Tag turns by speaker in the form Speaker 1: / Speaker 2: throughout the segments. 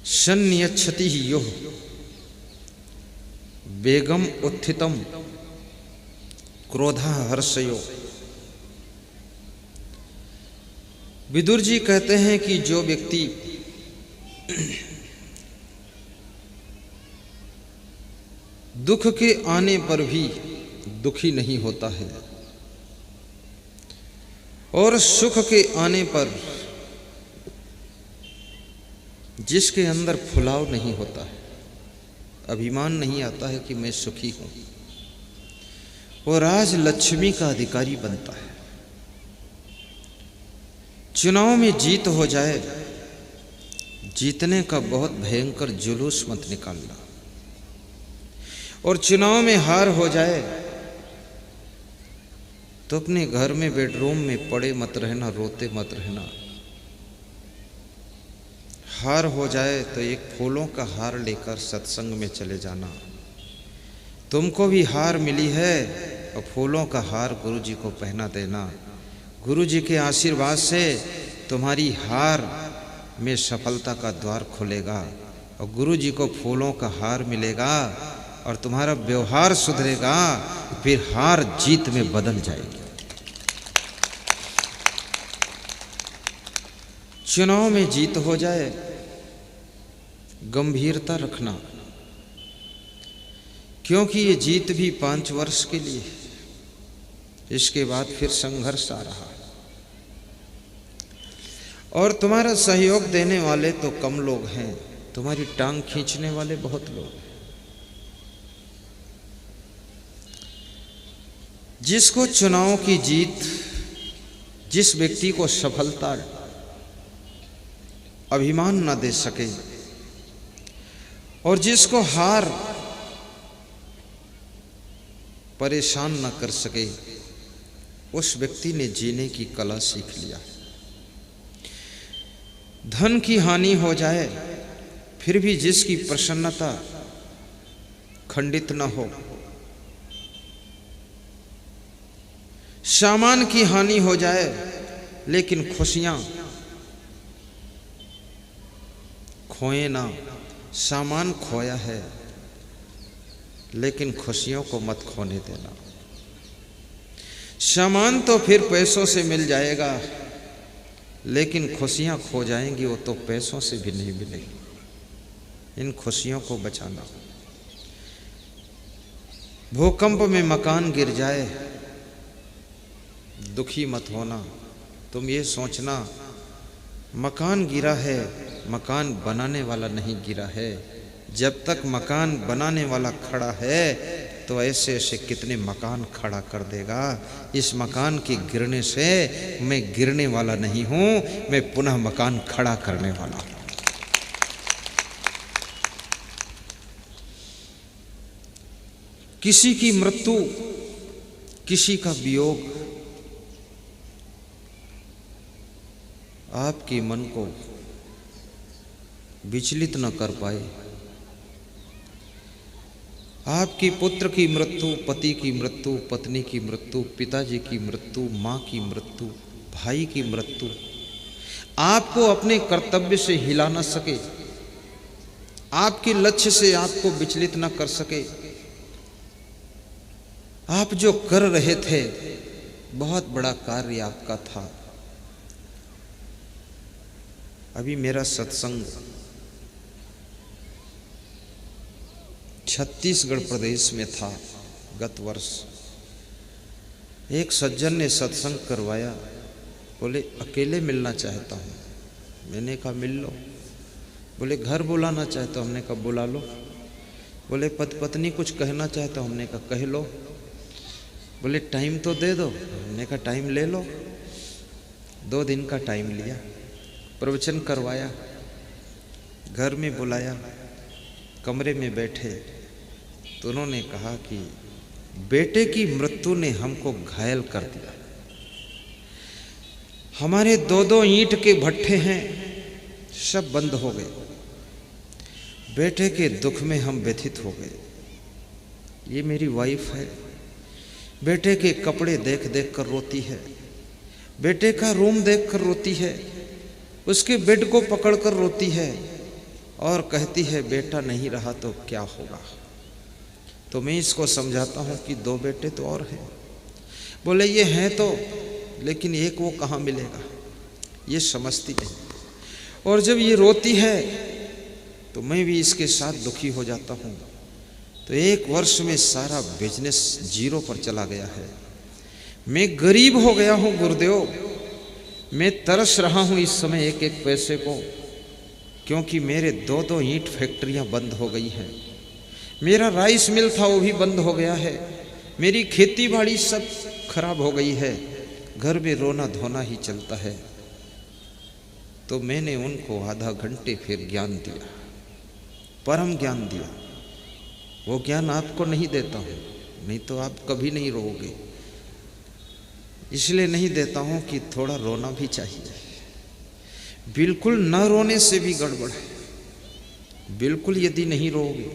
Speaker 1: सन्नियच्छति योः वेगम उत्थितम क्रोधा हर्षयो। विदुर जी कहते हैं कि जो व्यक्ति दुख के आने पर भी दुखी नहीं होता है और सुख के आने पर जिसके अंदर फुलाव नहीं होता है, अभिमान नहीं आता है कि मैं सुखी हूं, वो राज लक्ष्मी का अधिकारी बनता है। चुनाव में जीत हो जाए, जीतने का बहुत भयंकर जुलूस मत निकालना, और चुनाव में हार हो जाए तो अपने घर में बेडरूम में पड़े मत रहना, रोते मत रहना। हार हो जाए तो एक फूलों का हार लेकर सत्संग में चले जाना। तुमको भी हार मिली है और फूलों का हार गुरु जी को पहना देना। गुरु जी के आशीर्वाद से तुम्हारी हार में सफलता का द्वार खुलेगा और गुरु जी को फूलों का हार मिलेगा और तुम्हारा व्यवहार सुधरेगा, फिर हार जीत में बदल जाएगी। चुनाव में जीत हो जाए, गंभीरता रखना, क्योंकि ये जीत भी 5 वर्ष के लिए, इसके बाद फिर संघर्ष आ रहा। और तुम्हारा सहयोग देने वाले तो कम लोग हैं, तुम्हारी टांग खींचने वाले बहुत लोग हैं। जिसको चुनाव की जीत, जिस व्यक्ति को सफलता अभिमान न दे सके और जिसको हार परेशान न कर सके, उस व्यक्ति ने जीने की कला सीख लिया। धन की हानि हो जाए फिर भी जिसकी प्रसन्नता खंडित न हो, सामान की हानि हो जाए लेकिन खुशियां खोए ना। सामान खोया है लेकिन खुशियों को मत खोने देना। सामान तो फिर पैसों से मिल जाएगा लेकिन खुशियां खो जाएंगी, वो तो पैसों से भी नहीं मिलेगी। इन खुशियों को बचाना। भूकंप में मकान गिर जाए, दुखी मत होना। तुम ये सोचना मकान गिरा है, मकान बनाने वाला नहीं गिरा है। जब तक मकान बनाने वाला खड़ा है तो ऐसे ऐसे कितने मकान खड़ा कर देगा। इस मकान के गिरने से मैं गिरने वाला नहीं हूं, मैं पुनः मकान खड़ा करने वाला हूं। किसी की मृत्यु, किसी का वियोग आपके मन को विचलित न कर पाए। आपकी पुत्र की मृत्यु, पति की मृत्यु, पत्नी की मृत्यु, पिताजी की मृत्यु, माँ की मृत्यु, भाई की मृत्यु आपको अपने कर्तव्य से हिला न सके, आपके लक्ष्य से आपको विचलित न कर सके। आप जो कर रहे थे बहुत बड़ा कार्य आपका था। अभी मेरा सत्संग छत्तीसगढ़ प्रदेश में था गत वर्ष। एक सज्जन ने सत्संग करवाया, बोले अकेले मिलना चाहता हूँ। मैंने कहा मिल लो। बोले घर बुलाना चाहता हूँ। हमने कहा बुला लो। बोले पति पत्नी कुछ कहना चाहता हूँ। हमने कहा कह लो। बोले टाइम तो दे दो। हमने कहा टाइम ले लो। 2 दिन का टाइम लिया, प्रवचन करवाया, घर में बुलाया, कमरे में बैठे तो उन्होंने कहा कि बेटे की मृत्यु ने हमको घायल कर दिया। हमारे 2-2 ईंट के भट्ठे हैं, सब बंद हो गए। बेटे के दुख में हम व्यथित हो गए। ये मेरी वाइफ है, बेटे के कपड़े देख देख कर रोती है, बेटे का रूम देख कर रोती है, उसके बेड को पकड़ कर रोती है। और कहती है बेटा नहीं रहा तो क्या होगा। तो मैं इसको समझाता हूँ कि 2 बेटे तो और हैं। बोले ये हैं तो, लेकिन एक वो कहाँ मिलेगा, ये समझती नहीं। और जब ये रोती है तो मैं भी इसके साथ दुखी हो जाता हूँ। तो 1 वर्ष में सारा बिजनेस 0 पर चला गया है। मैं गरीब हो गया हूँ गुरुदेव, मैं तरस रहा हूँ इस समय एक एक पैसे को, क्योंकि मेरे 2-2 ईंट फैक्ट्रियाँ बंद हो गई हैं। मेरा राइस मिल था वो भी बंद हो गया है। मेरी खेती बाड़ी सब खराब हो गई है। घर में रोना धोना ही चलता है। तो मैंने उनको आधा घंटे फिर ज्ञान दिया, परम ज्ञान दिया। वो ज्ञान आपको नहीं देता हूँ, नहीं तो आप कभी नहीं रोओगे। इसलिए नहीं देता हूँ कि थोड़ा रोना भी चाहिए। बिल्कुल न रोने से भी गड़बड़ है। बिल्कुल यदि नहीं रोओगे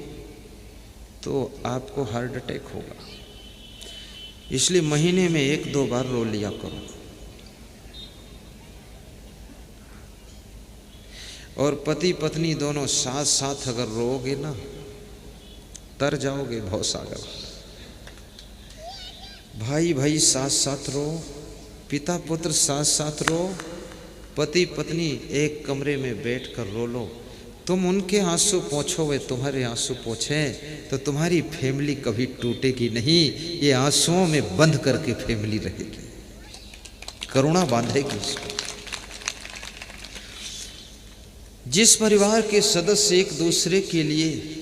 Speaker 1: तो आपको हार्ट अटैक होगा। इसलिए महीने में 1-2 बार रो लिया करो। और पति पत्नी दोनों साथ साथ अगर रोओगे ना, तर जाओगे भवसागर। भाई भाई साथ साथ रो, पिता पुत्र साथ साथ रो, पति पत्नी एक कमरे में बैठकर रो लो। तुम उनके आंसू पोंछो, वे तुम्हारे आंसू पोंछें, तो तुम्हारी फैमिली कभी टूटेगी नहीं। ये आंसुओं में बंद करके फैमिली रहेगी, करुणा बांधेगी इसको। जिस परिवार के सदस्य एक दूसरे के लिए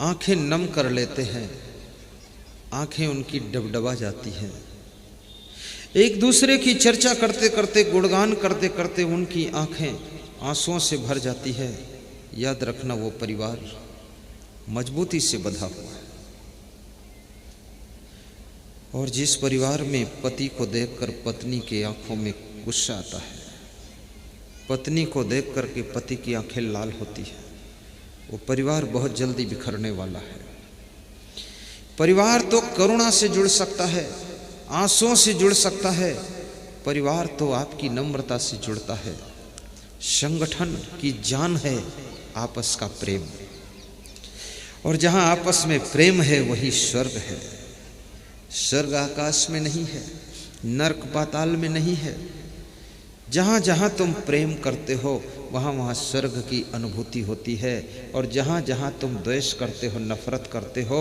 Speaker 1: आंखें नम कर लेते हैं, आंखें उनकी डबडबा जाती हैं। एक दूसरे की चर्चा करते करते, गुणगान करते करते उनकी आंखें आंसुओं से भर जाती है। याद रखना वो परिवार मजबूती से बंधा हुआ है। और जिस परिवार में पति को देखकर पत्नी के आंखों में गुस्सा आता है, पत्नी को देख कर के पति की आंखें लाल होती है, वो परिवार बहुत जल्दी बिखरने वाला है। परिवार तो करुणा से जुड़ सकता है, आंसुओं से जुड़ सकता है। परिवार तो आपकी नम्रता से जुड़ता है। संगठन की जान है आपस का प्रेम, और जहां आपस में प्रेम है वही स्वर्ग है। स्वर्ग आकाश में नहीं है, नरक पाताल में नहीं है। जहाँ जहाँ तुम प्रेम करते हो वहाँ वहाँ स्वर्ग की अनुभूति होती है। और जहाँ जहाँ तुम द्वेष करते हो, नफरत करते हो,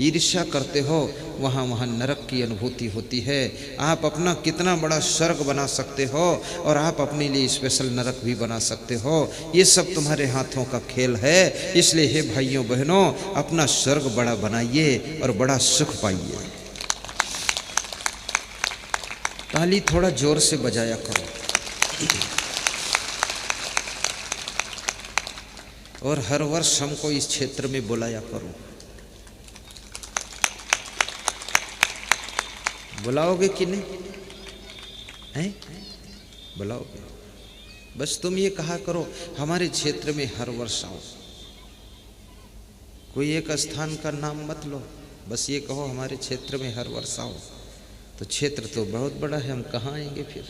Speaker 1: ईर्ष्या करते हो, वहाँ वहाँ नरक की अनुभूति होती है। आप अपना कितना बड़ा स्वर्ग बना सकते हो और आप अपने लिए स्पेशल नरक भी बना सकते हो। ये सब तुम्हारे हाथों का खेल है। इसलिए हे भाइयों बहनों, अपना स्वर्ग बड़ा बनाइए और बड़ा सुख पाइए। ताली थोड़ा जोर से बजाया करो। और हर वर्ष हमको इस क्षेत्र में बुलाया करो। बुलाओगे कि नहीं? हैं? बुलाओगे? बस तुम ये कहा करो हमारे क्षेत्र में हर वर्ष आओ। कोई एक स्थान का नाम मत लो, बस ये कहो हमारे क्षेत्र में हर वर्ष आओ। तो क्षेत्र तो बहुत बड़ा है, हम कहाँ आएंगे फिर?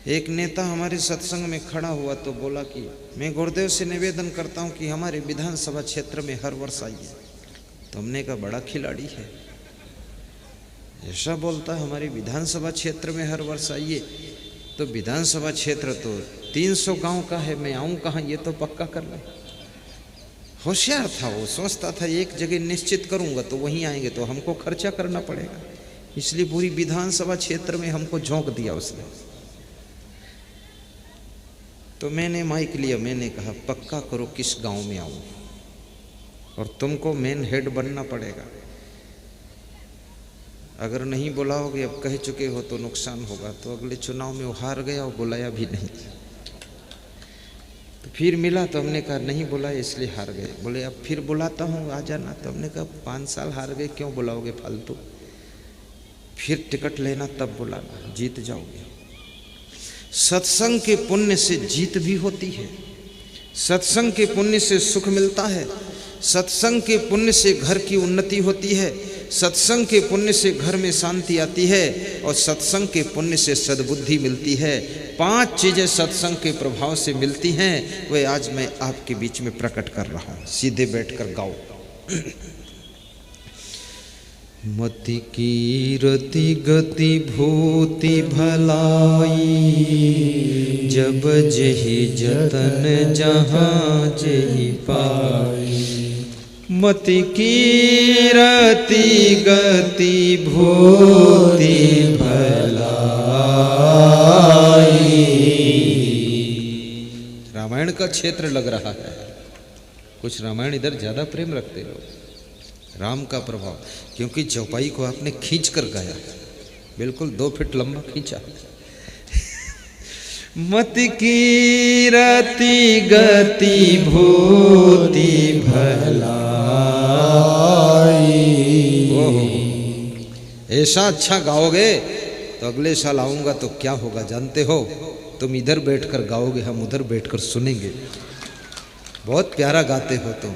Speaker 1: एक नेता हमारे सत्संग में खड़ा हुआ तो बोला कि मैं गुरुदेव से निवेदन करता हूं कि हमारे विधानसभा क्षेत्र में हर वर्ष आइए। तो हमने कहा बड़ा खिलाड़ी है, ऐसा बोलता है हमारे विधानसभा क्षेत्र में हर वर्ष आइए। तो विधानसभा क्षेत्र तो 300 गांव का है, मैं आऊं कहाँ, ये तो पक्का कर ले। होशियार था वो, सोचता था एक जगह निश्चित करूंगा तो वहीं आएंगे, तो हमको खर्चा करना पड़ेगा। इसलिए पूरी विधानसभा क्षेत्र में हमको झोंक दिया उसने। तो मैंने माइक लिया, मैंने कहा पक्का करो किस गांव में आऊं, और तुमको मेन हेड बनना पड़ेगा। अगर नहीं बुलाओगे, अब कह चुके हो तो नुकसान होगा। तो अगले चुनाव में वो हार गया और बुलाया भी नहीं। तो फिर मिला तो हमने कहा नहीं बुलाए इसलिए हार गए। बोले अब फिर बुलाता हूँ आ जाना। तो हमने कहा 5 साल हार गए, क्यों बुलाओगे फालतू? फिर टिकट लेना तब बुलाना, जीत जाओगे। सत्संग के पुण्य से जीत भी होती है, सत्संग के पुण्य से सुख मिलता है, सत्संग के पुण्य से घर की उन्नति होती है, सत्संग के पुण्य से घर में शांति आती है और सत्संग के पुण्य से सद्बुद्धि मिलती है। 5 चीजें सत्संग के प्रभाव से मिलती हैं, वे आज मैं आपके बीच में प्रकट कर रहा हूं। सीधे बैठकर गाओ। मति कीरति गति भूति भलाई, जब जेहि जतन जहाँ जेहि पाई। मति कीरति गति भूति भलाई। रामायण का क्षेत्र लग रहा है, कुछ रामायण इधर ज्यादा प्रेम रखते लोग। राम का प्रभाव, क्योंकि चौपाई को आपने खींच कर गाया, बिल्कुल 2 फीट लंबा खींचा। मति कीरति गति भूति भलाई। ऐसा अच्छा गाओगे तो अगले साल आऊंगा तो क्या होगा जानते हो? तुम इधर बैठकर गाओगे, हम उधर बैठकर सुनेंगे। बहुत प्यारा गाते हो तुम।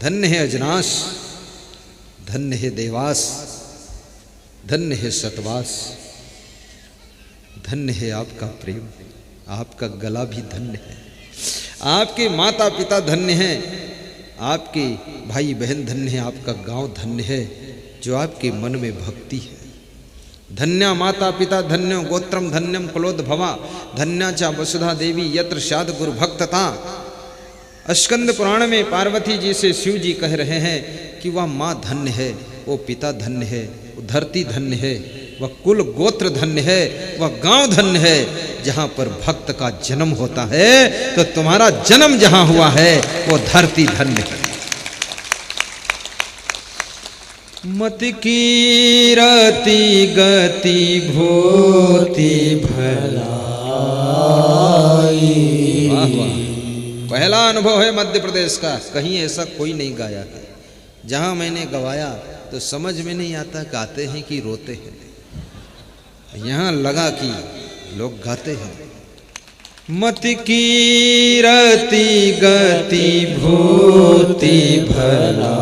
Speaker 1: धन्य है अजनास, धन्य है देवास, धन्य है सतवास, धन्य है आपका प्रेम, आपका गला भी धन्य है। आपके माता पिता धन्य हैं, आपके भाई बहन धन्य है, आपका गांव धन्य है जो आपके मन में भक्ति है। धन्या माता पिता धन्यो गोत्रम धन्यम कुलोद्भवा, धन्याचा वसुधा देवी यत्र शाद गुरु भक्तता। स्कंद पुराण में पार्वती जी से शिव जी कह रहे हैं कि वह माँ धन्य है, वो पिता धन्य है, वो धरती धन्य है, वह कुल गोत्र धन्य है, वह गांव धन्य है जहां पर भक्त का जन्म होता है। तो तुम्हारा जन्म जहां हुआ है वो धरती धन्य है। मति कीरति गति भूति भलाई। वाह वाह, पहला अनुभव है मध्य प्रदेश का, कहीं ऐसा कोई नहीं गाया है। जहां मैंने गवाया तो समझ में नहीं आता गाते हैं कि रोते हैं। यहां लगा कि लोग गाते हैं। मति कीरति गति भूति भलाई।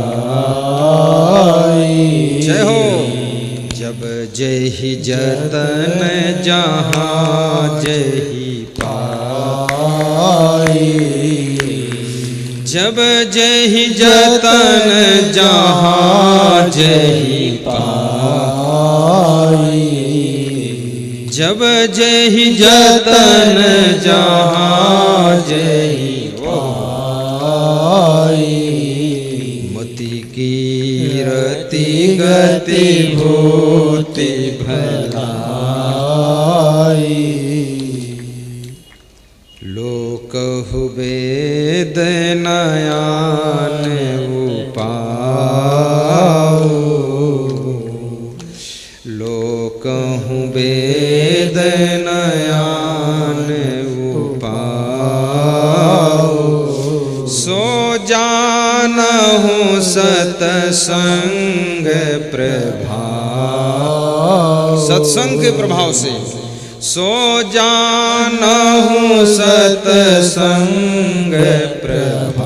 Speaker 1: जय हो। जब जेहि जतन जहाँ जेहि पाई, जब जेहि जतन जहाँ जेहि पाई, जब जेहि जतन जहाँ जेहि पाई। मति कीरति गति भूति भलाई। लोकहु वेद नयान उपाऊ, लोकहु वेद नयान उपाऊ। सो जानहु सतसंग प्रभाव। सत्संग के प्रभाव से सो जानहु सतसंग प्रभाव।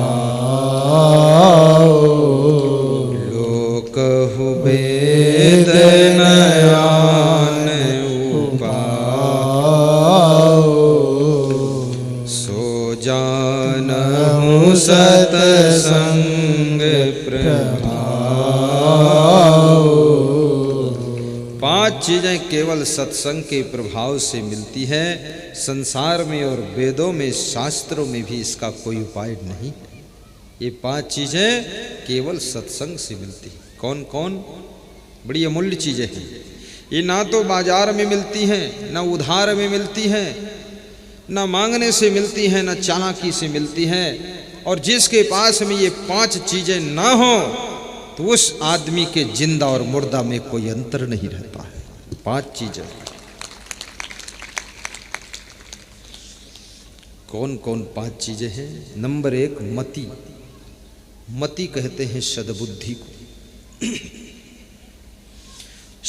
Speaker 1: लोकहु वेद नयान उपाऊ। सो जानहु सतसंग प्रभाव। 5 चीजें केवल सत्संग के प्रभाव से मिलती है। संसार में और वेदों में शास्त्रों में भी इसका कोई उपाय नहीं है। ये 5 चीजें केवल सत्संग से मिलती है। कौन कौन? बड़ी अमूल्य चीजें हैं ये। ना तो बाजार में मिलती हैं, ना उधार में मिलती हैं, ना मांगने से मिलती हैं, ना चालाकी से मिलती हैं। और जिसके पास में ये 5 चीजें ना हो तो उस आदमी के जिंदा और मुर्दा में कोई अंतर नहीं रहता है। 5 चीजें कौन कौन? 5 चीजें हैं। नंबर 1 मति। मति कहते हैं सद्बुद्धि को।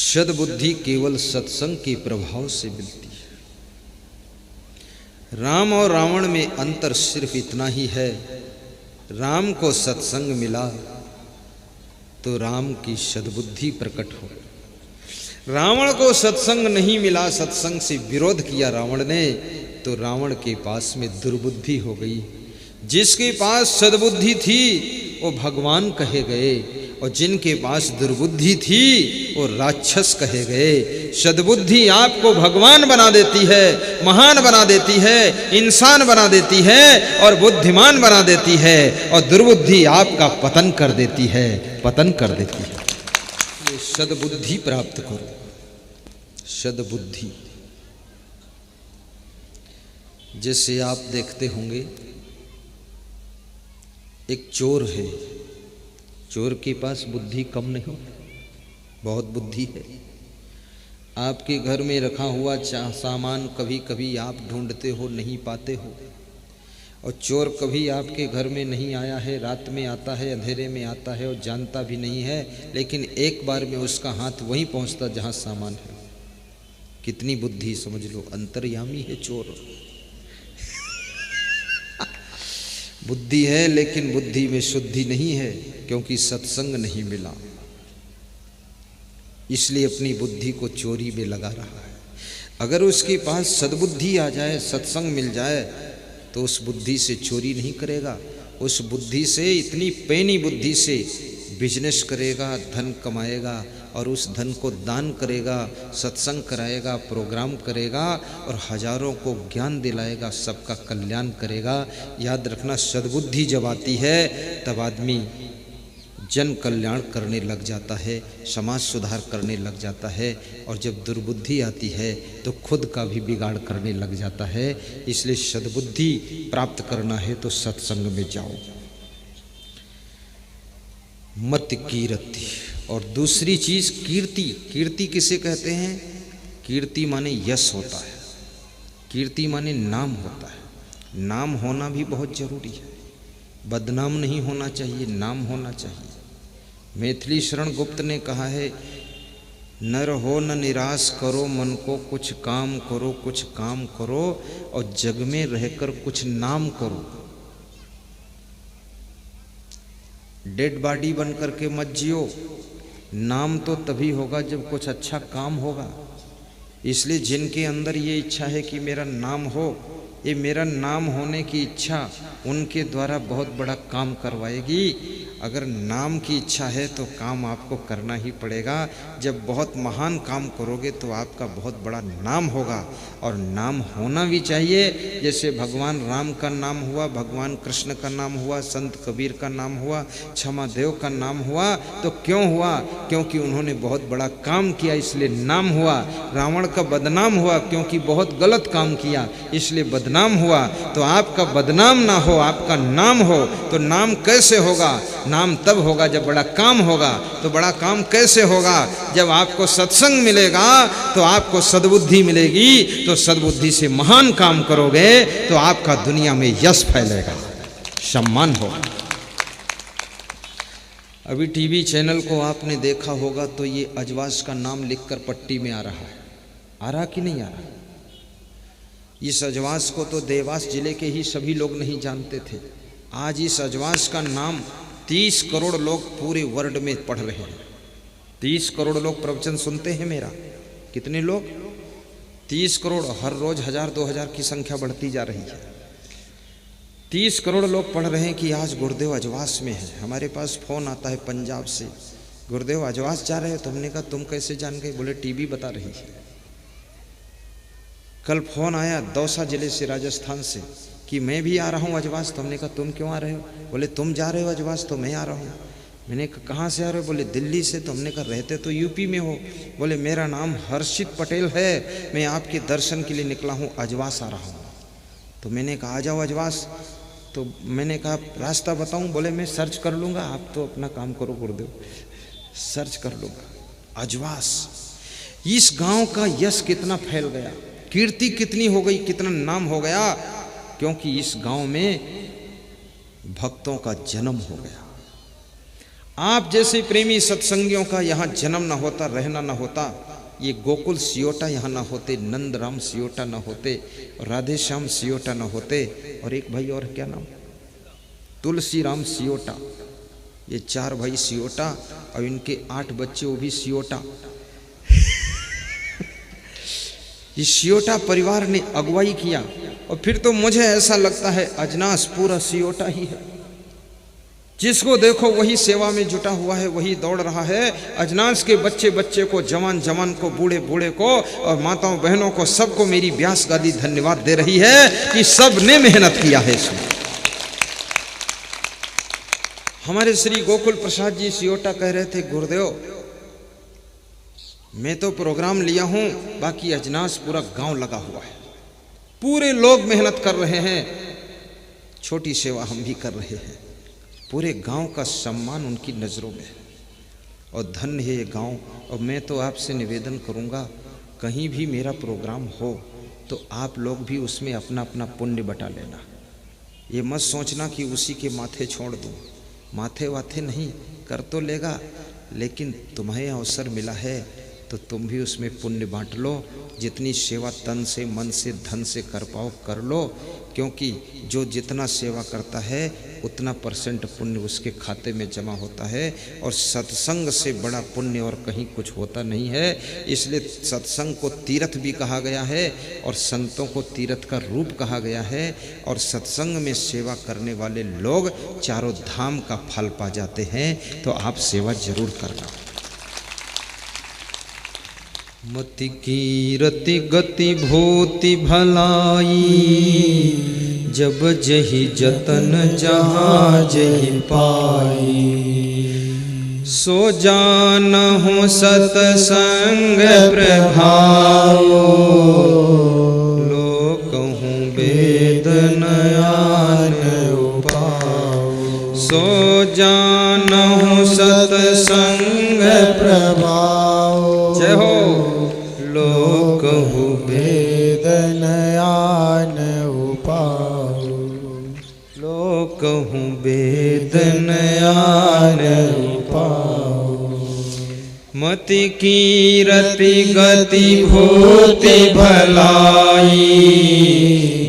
Speaker 1: सद्बुद्धि केवल सत्संग के प्रभाव से मिलती है। राम और रावण में अंतर सिर्फ इतना ही है, राम को सत्संग मिला, तो राम की सद्बुद्धि प्रकट हो। रावण को सत्संग नहीं मिला, सत्संग से विरोध किया रावण ने, तो रावण के पास में दुर्बुद्धि हो गई। जिसके पास सद्बुद्धि थी वो भगवान कहे गए, और जिनके पास दुर्बुद्धि थी वो राक्षस कहे गए। सद्बुद्धि आपको भगवान बना देती है, महान बना देती है, इंसान बना देती है और बुद्धिमान बना देती है, और दुर्बुद्धि आपका पतन कर देती है, पतन कर देती है। सद्बुद्धि प्राप्त करो, सद्बुद्धि। जैसे आप देखते होंगे एक चोर है, चोर के पास बुद्धि कम नहीं हो, बहुत बुद्धि है। आपके घर में रखा हुआ सामान कभी कभी आप ढूंढते हो, नहीं पाते हो, और चोर कभी आपके घर में नहीं आया है, रात में आता है, अंधेरे में आता है और जानता भी नहीं है, लेकिन एक बार में उसका हाथ वहीं पहुंचता जहां सामान है। कितनी बुद्धि समझ लो, अंतर्यामी है चोर। बुद्धि है लेकिन बुद्धि में शुद्धि नहीं है, क्योंकि सत्संग नहीं मिला, इसलिए अपनी बुद्धि को चोरी में लगा रहा है। अगर उसके पास सद्बुद्धि आ जाए, सत्संग मिल जाए, तो उस बुद्धि से चोरी नहीं करेगा। उस बुद्धि से, इतनी पैनी बुद्धि से बिजनेस करेगा, धन कमाएगा, और उस धन को दान करेगा, सत्संग कराएगा, प्रोग्राम करेगा, और हजारों को ज्ञान दिलाएगा, सबका कल्याण करेगा। याद रखना, सद्बुद्धि जब आती है तब आदमी जन कल्याण करने लग जाता है, समाज सुधार करने लग जाता है, और जब दुर्बुद्धि आती है तो खुद का भी बिगाड़ करने लग जाता है। इसलिए सद्बुद्धि प्राप्त करना है तो सत्संग में जाओ। मत कीर्ति। और दूसरी चीज कीर्ति। कीर्ति किसे कहते हैं? कीर्ति माने यश होता है, कीर्ति माने नाम होता है। नाम होना भी बहुत जरूरी है, बदनाम नहीं होना चाहिए, नाम होना चाहिए। मैथिली शरण गुप्त ने कहा है, नर हो न निराश करो मन को, कुछ काम करो, कुछ काम करो, और जग में रहकर कुछ नाम करो। डेड बॉडी बन करके मत जियो। नाम तो तभी होगा जब कुछ अच्छा काम होगा। इसलिए जिनके अंदर ये इच्छा है कि मेरा नाम हो, ये मेरा नाम होने की इच्छा उनके द्वारा बहुत बड़ा काम करवाएगी। अगर नाम की इच्छा है तो काम आपको करना ही पड़ेगा। जब बहुत महान काम करोगे तो आपका बहुत बड़ा नाम होगा, और नाम होना भी चाहिए। जैसे भगवान राम का नाम हुआ, भगवान कृष्ण का नाम हुआ, संत कबीर का नाम हुआ, क्षमादेव का नाम हुआ, तो क्यों हुआ? क्योंकि उन्होंने बहुत बड़ा काम किया, इसलिए नाम हुआ। रावण का बदनाम हुआ क्योंकि बहुत गलत काम किया, इसलिए बदनाम हुआ। तो आपका बदनाम ना हो, आपका नाम हो। तो नाम कैसे होगा? नाम तब होगा जब बड़ा काम होगा। तो बड़ा काम कैसे होगा? जब आपको सत्संग मिलेगा तो आपको सद्बुद्धि मिलेगी, तो सद्बुद्धि से महान काम करोगे तो आपका दुनिया में यश फैलेगा, सम्मान होगा। अभी टीवी चैनल को आपने देखा होगा तो ये अजवास का नाम लिखकर पट्टी में आ रहा है। आ रहा कि नहीं आ रहा? इस अजवास को तो देवास जिले के ही सभी लोग नहीं जानते थे। आज इस अजवास का नाम 30 करोड़ लोग पूरे वर्ल्ड में पढ़ रहे हैं। 30 करोड़ लोग प्रवचन सुनते हैं मेरा। कितने लोग? 30 करोड़। हर रोज 1000-2000 की संख्या बढ़ती जा रही है। 30 करोड़ लोग पढ़ रहे हैं कि आज गुरुदेव अजवास में है। हमारे पास फोन आता है पंजाब से, गुरुदेव अजवास जा रहे हो। तो हमने कहा तुम कैसे जान गए? बोले टीवी बता रही है। कल फोन आया दौसा जिले से, राजस्थान से, कि मैं भी आ रहा हूँ अजवास। तो हमने कहा तुम क्यों आ रहे हो? बोले तुम जा रहे हो अजवास तो मैं आ रहा हूँ। मैंने कहा कहाँ से आ रहे हो? बोले दिल्ली से। तो हमने कहा रहते तो यूपी में हो। बोले मेरा नाम हर्षित पटेल है, मैं आपके दर्शन के लिए निकला हूँ, अजवास आ रहा हूँ। तो मैंने कहा आ जाओ अजवास। तो मैंने कहा रास्ता बताऊँ? बोले मैं सर्च कर लूँगा, आप तो अपना काम करो गुरुदेव, सर्च कर लूँगा। अजवास, इस गाँव का यश कितना फैल गया, कीर्ति कितनी हो गई, कितना नाम हो गया, क्योंकि इस गांव में भक्तों का जन्म हो गया। आप जैसे प्रेमी सत्संगियों का यहाँ जन्म ना होता, रहना ना होता, ये गोकुल सियोटा यहाँ ना होते, नंदराम सियोटा ना होते, राधे श्याम सियोटा ना होते, और एक भाई और क्या नाम, तुलसी राम सियोटा, ये 4 भाई सियोटा और इनके 8 बच्चे, वो भी सियोटा। ये सियोटा परिवार ने अगुवाई किया और फिर तो मुझे ऐसा लगता है अजनास पूरा सियोटा ही है। जिसको देखो वही सेवा में जुटा हुआ है, वही दौड़ रहा है। अजनास के बच्चे बच्चे को, जवान जवान को, बूढ़े बूढ़े को और माताओं बहनों को, सबको मेरी व्यास गादी धन्यवाद दे रही है कि सब ने मेहनत किया है इसमें। हमारे श्री गोकुल प्रसाद जी सियोटा कह रहे थे, गुरुदेव मैं तो प्रोग्राम लिया हूं, बाकी अजनास पूरा गांव लगा हुआ है, पूरे लोग मेहनत कर रहे हैं, छोटी सेवा हम भी कर रहे हैं, पूरे गांव का सम्मान उनकी नज़रों में है और धन्य है ये गांव। और मैं तो आपसे निवेदन करूंगा, कहीं भी मेरा प्रोग्राम हो तो आप लोग भी उसमें अपना अपना पुण्य बटा लेना। ये मत सोचना कि उसी के माथे छोड़ दूं, माथे वाथे नहीं, कर तो लेगा, लेकिन तुम्हें अवसर मिला है तो तुम भी उसमें पुण्य बांट लो। जितनी सेवा तन से, मन से, धन से कर पाओ कर लो, क्योंकि जो जितना सेवा करता है उतना % पुण्य उसके खाते में जमा होता है। और सत्संग से बड़ा पुण्य और कहीं कुछ होता नहीं है। इसलिए सत्संग को तीर्थ भी कहा गया है और संतों को तीर्थ का रूप कहा गया है। और सत्संग में सेवा करने वाले लोग चारों धाम का फल पा जाते हैं। तो आप सेवा जरूर करना। मति कीरति गति भूति भलाई, जब जही जतन जहाँ जही पाई। सो जानहु सतसंग प्रभाव, लोकहु वेद नयन उपाव। सो जानहु सतसंग प्रभाव, जय हो। लोकहु वेद नयन उपाव, लोकहु वेद नयन उपाव। मति कीरति गति भूति भलाई,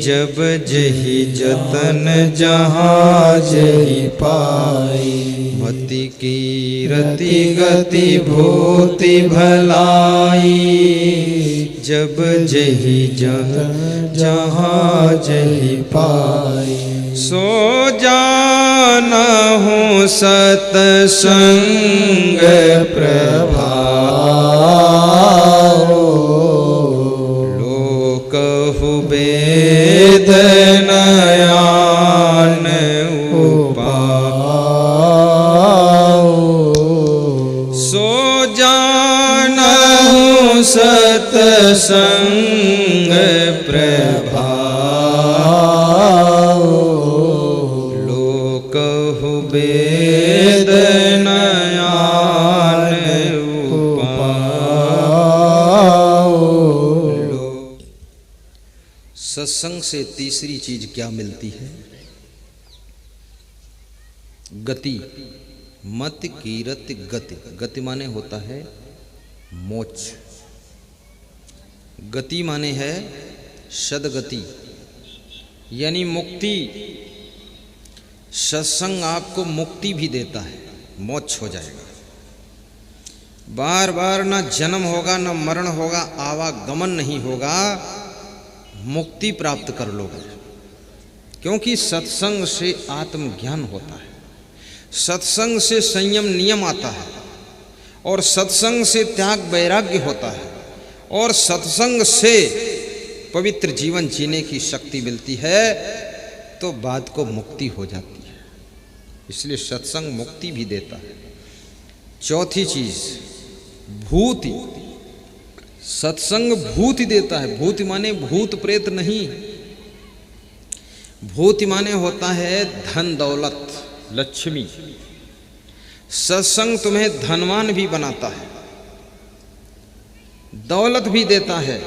Speaker 1: जब जही जतन जहाँ जही पाई। मति कीरति गति भूति भलाई, जब जही जतन जहाँ जही पाई। सो जानहु सतसंग प्रभाव, लोकहु वेद नयन उपाव। सो जानहु सतसंग प्रभाव, लोकहु वेद नयन उपाव। सत्संग से तीसरी चीज क्या मिलती है? गति। मत कीरति गति। गति माने होता है मोक्ष। गति माने है सदगति यानी मुक्ति। सत्संग आपको मुक्ति भी देता है, मोक्ष हो जाएगा। बार बार ना जन्म होगा, ना मरण होगा, आवागमन नहीं होगा, मुक्ति प्राप्त कर लोगे। क्योंकि सत्संग से आत्मज्ञान होता है, सत्संग से संयम नियम आता है, और सत्संग से त्याग वैराग्य होता है, और सत्संग से पवित्र जीवन जीने की शक्ति मिलती है। तो बात को मुक्ति हो जाती है। इसलिए सत्संग मुक्ति भी देता है। चौथी चीज भूति। सत्संग भूति देता है। भूति माने भूत प्रेत नहीं, भूति माने होता है धन दौलत लक्ष्मी। सत्संग तुम्हें धनवान भी बनाता है, दौलत भी देता है,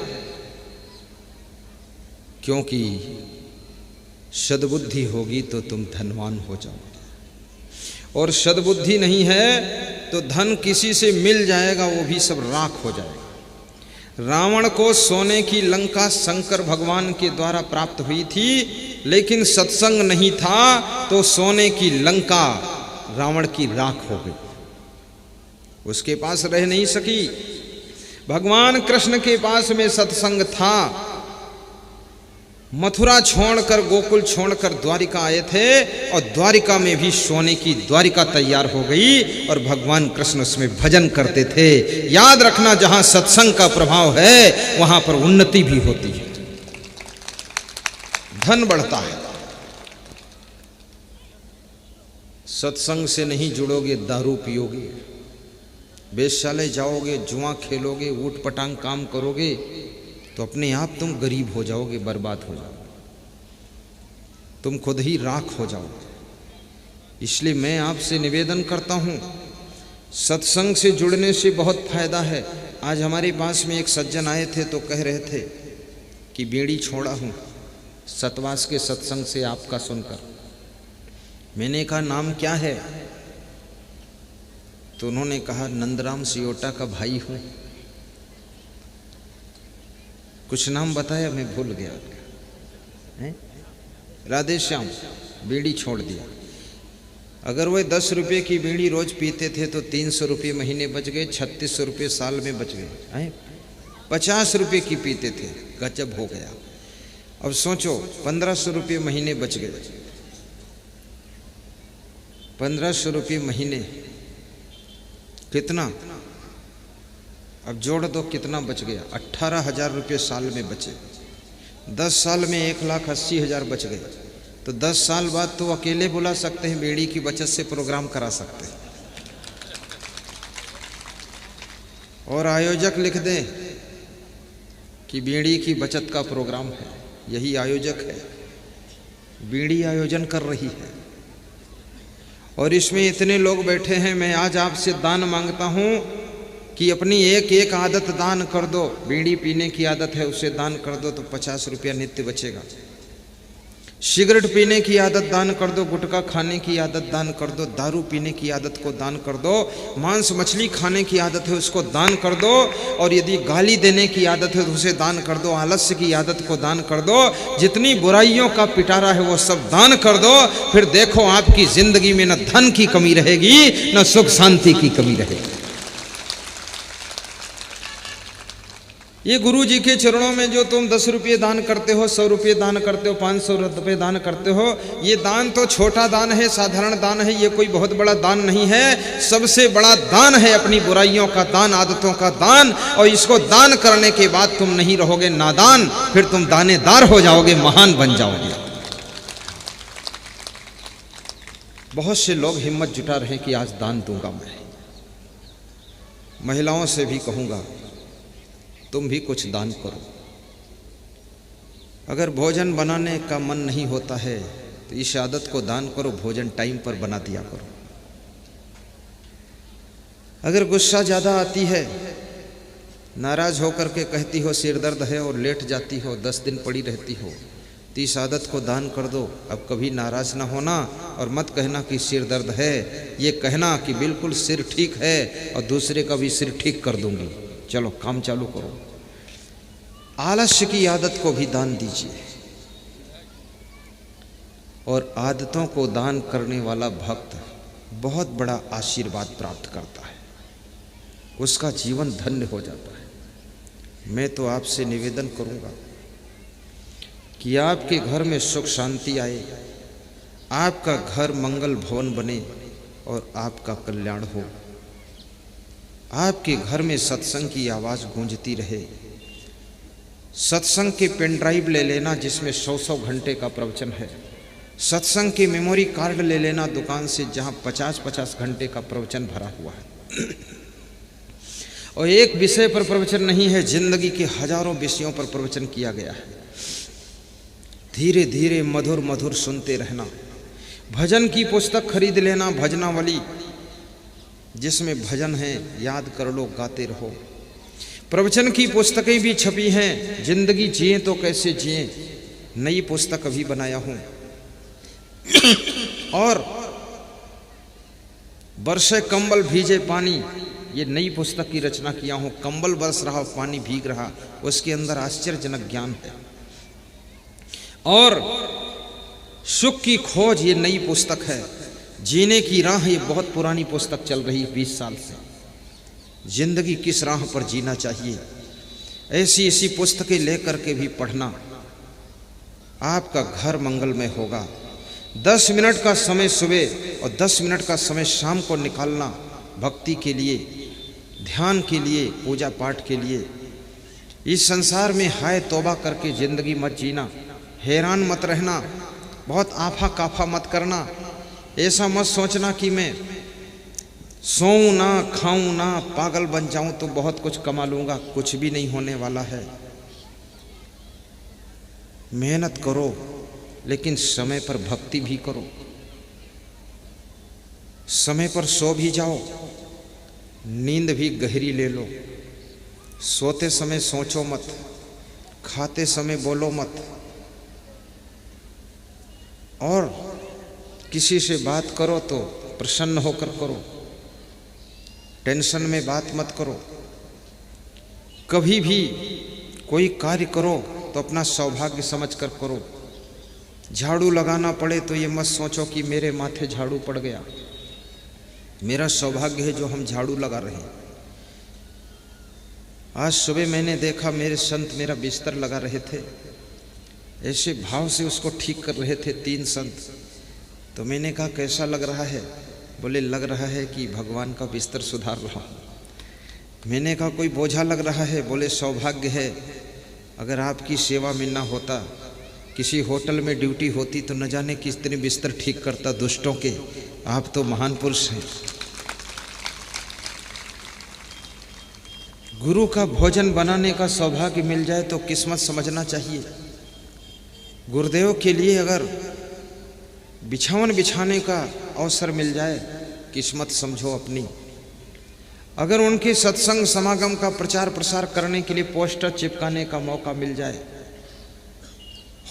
Speaker 1: क्योंकि सद्बुद्धि होगी तो तुम धनवान हो जाओगे, और सद्बुद्धि नहीं है तो धन किसी से मिल जाएगा, वो भी सब राख हो जाएगा। रावण को सोने की लंका शंकर भगवान के द्वारा प्राप्त हुई थी, लेकिन सत्संग नहीं था तो सोने की लंका रावण की राख हो गई, उसके पास रह नहीं सकी। भगवान कृष्ण के पास में सत्संग था। मथुरा छोड़कर, गोकुल छोड़कर द्वारिका आए थे और द्वारिका में भी सोने की द्वारिका तैयार हो गई और भगवान कृष्ण उसमें भजन करते थे। याद रखना, जहां सत्संग का प्रभाव है वहां पर उन्नति भी होती है, धन बढ़ता है। सत्संग से नहीं जुड़ोगे, दारू पियोगे, वेश्यालय जाओगे, जुआ खेलोगे, ऊट पटांग काम करोगे तो अपने आप तुम गरीब हो जाओगे, बर्बाद हो जाओगे, तुम खुद ही राख हो जाओगे। इसलिए मैं आपसे निवेदन करता हूँ, सत्संग से जुड़ने से बहुत फायदा है। आज हमारे पास में एक सज्जन आए थे तो कह रहे थे कि बीड़ी छोड़ा हूँ सतवास के सत्संग से आपका सुनकर। मैंने कहा नाम क्या है? तो उन्होंने कहा नंदराम सियोटा का भाई हूँ। कुछ नाम बताया, मैं भूल गया है? राधे श्याम। बीड़ी छोड़ दिया। अगर वह 10 रुपये की बीड़ी रोज पीते थे तो 300 रुपये महीने बच गए, 3600 रुपये साल में बच गए। 50 रुपये की पीते थे, गजब हो गया। अब सोचो 1500 रुपये महीने बच गए। 1500 रुपये महीने कितना? अब जोड़ दो कितना बच गया। 18,000 रुपये साल में बचे। 10 साल में 1,80,000 बच गए। तो 10 साल बाद तो अकेले बुला सकते हैं, बीड़ी की बचत से प्रोग्राम करा सकते हैं। और आयोजक लिख दें कि बीड़ी की बचत का प्रोग्राम है, यही आयोजक है, बीड़ी आयोजन कर रही है। और इसमें इतने लोग बैठे हैं। मैं आज आपसे दान मांगता हूं कि अपनी एक एक आदत दान कर दो। बीड़ी पीने की आदत है, उसे दान कर दो तो 50 रुपया नित्य बचेगा। सिगरेट पीने की आदत दान कर दो, गुटखा खाने की आदत दान कर दो, दारू पीने की आदत को दान कर दो, मांस मछली खाने की आदत है उसको दान कर दो, और यदि गाली देने की आदत है तो उसे दान कर दो, आलस्य की आदत को दान कर दो, जितनी बुराइयों का पिटारा है वो सब दान कर दो। फिर देखो आपकी जिंदगी में न धन की कमी रहेगी न सुख शांति की कमी रहेगी। ये गुरु जी के चरणों में जो तुम 10 रुपये दान करते हो, 100 रुपये दान करते हो, 500 रुपये दान करते हो, ये दान तो छोटा दान है, साधारण दान है, ये कोई बहुत बड़ा दान नहीं है। सबसे बड़ा दान है अपनी बुराइयों का दान, आदतों का दान। और इसको दान करने के बाद तुम नहीं रहोगे नादान, फिर तुम दानेदार हो जाओगे, महान बन जाओगे। बहुत से लोग हिम्मत जुटा रहे हैं कि आज दान दूंगा मैं। महिलाओं से भी कहूंगा तुम भी कुछ दान करो। अगर भोजन बनाने का मन नहीं होता है तो इस आदत को दान करो, भोजन टाइम पर बना दिया करो। अगर गुस्सा ज़्यादा आती है, नाराज होकर के कहती हो सिर दर्द है और लेट जाती हो, 10 दिन पड़ी रहती हो, तो इस आदत को दान कर दो। अब कभी नाराज ना होना और मत कहना कि सिर दर्द है, ये कहना कि बिल्कुल सिर ठीक है और दूसरे का भी सिर ठीक कर दूंगी, चलो काम चालू करो। आलस्य की आदत को भी दान दीजिए। और आदतों को दान करने वाला भक्त बहुत बड़ा आशीर्वाद प्राप्त करता है, उसका जीवन धन्य हो जाता है। मैं तो आपसे निवेदन करूंगा कि आपके घर में सुख शांति आए, आपका घर मंगल भवन बने और आपका कल्याण हो। आपके घर में सत्संग की आवाज़ गूंजती रहे। सत्संग के पेन ड्राइव ले लेना जिसमें 100 घंटे का प्रवचन है। सत्संग के मेमोरी कार्ड ले लेना दुकान से, जहां 50 घंटे का प्रवचन भरा हुआ है। और एक विषय पर प्रवचन नहीं है, जिंदगी के हजारों विषयों पर प्रवचन किया गया है। धीरे धीरे मधुर मधुर सुनते रहना। भजन की पुस्तक खरीद लेना, भजनावली, जिसमें भजन है, याद कर लो, गाते रहो। प्रवचन की पुस्तकें भी छपी हैं, जिंदगी जिए तो कैसे जिए, नई पुस्तक अभी बनाया हूं। और बरसे कंबल भीजे पानी, ये नई पुस्तक की रचना किया हूं। कंबल बरस रहा, पानी भीग रहा, उसके अंदर आश्चर्यजनक ज्ञान है। और सुख की खोज, ये नई पुस्तक है। जीने की राह, ये बहुत पुरानी पुस्तक चल रही 20 साल से। जिंदगी किस राह पर जीना चाहिए, ऐसी ऐसी पुस्तकें लेकर के भी पढ़ना, आपका घर मंगलमय होगा। 10 मिनट का समय सुबह और 10 मिनट का समय शाम को निकालना भक्ति के लिए, ध्यान के लिए, पूजा पाठ के लिए। इस संसार में हाय तौबा करके जिंदगी मत जीना, हैरान मत रहना, बहुत आफा काफा मत करना। ऐसा मत सोचना कि मैं सोऊं ना, खाऊं ना, पागल बन जाऊं तो बहुत कुछ कमा लूंगा। कुछ भी नहीं होने वाला है। मेहनत करो, लेकिन समय पर भक्ति भी करो। समय पर सो भी जाओ, नींद भी गहरी ले लो। सोते समय सोचो मत, खाते समय बोलो मत, और किसी से बात करो तो प्रसन्न होकर करो, टेंशन में बात मत करो। कभी भी कोई कार्य करो तो अपना सौभाग्य समझकर करो। झाड़ू लगाना पड़े तो ये मत सोचो कि मेरे माथे झाड़ू पड़ गया, मेरा सौभाग्य है जो हम झाड़ू लगा रहे हैं। आज सुबह मैंने देखा मेरे संत मेरा बिस्तर लगा रहे थे, ऐसे भाव से उसको ठीक कर रहे थे 3 संत। तो मैंने कहा कैसा लग रहा है? बोले लग रहा है कि भगवान का बिस्तर सुधार रहा हूँ। मैंने कहा कोई बोझा लग रहा है? बोले सौभाग्य है, अगर आपकी सेवा में ना होता, किसी होटल में ड्यूटी होती तो न जाने कितने बिस्तर ठीक करता दुष्टों के। आप तो महान पुरुष हैं। गुरु का भोजन बनाने का सौभाग्य मिल जाए तो किस्मत समझना चाहिए। गुरुदेव के लिए अगर बिछावन बिछाने का अवसर मिल जाए, किस्मत समझो अपनी। अगर उनके सत्संग समागम का प्रचार प्रसार करने के लिए पोस्टर चिपकाने का मौका मिल जाए,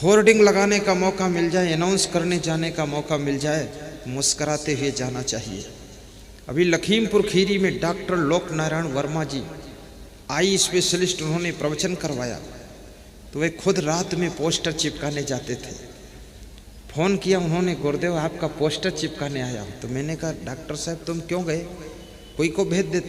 Speaker 1: होर्डिंग लगाने का मौका मिल जाए, अनाउंस करने जाने का मौका मिल जाए, मुस्कुराते हुए जाना चाहिए। अभी लखीमपुर खीरी में डॉक्टर लोक नारायण वर्मा जी, आई स्पेशलिस्ट, उन्होंने प्रवचन करवाया तो वे खुद रात में पोस्टर चिपकाने जाते थे। फ़ोन किया उन्होंने, गुरुदेव आपका पोस्टर चिपकाने आया। तो मैंने कहा डॉक्टर साहब तुम क्यों गए, कोई को भेज देते।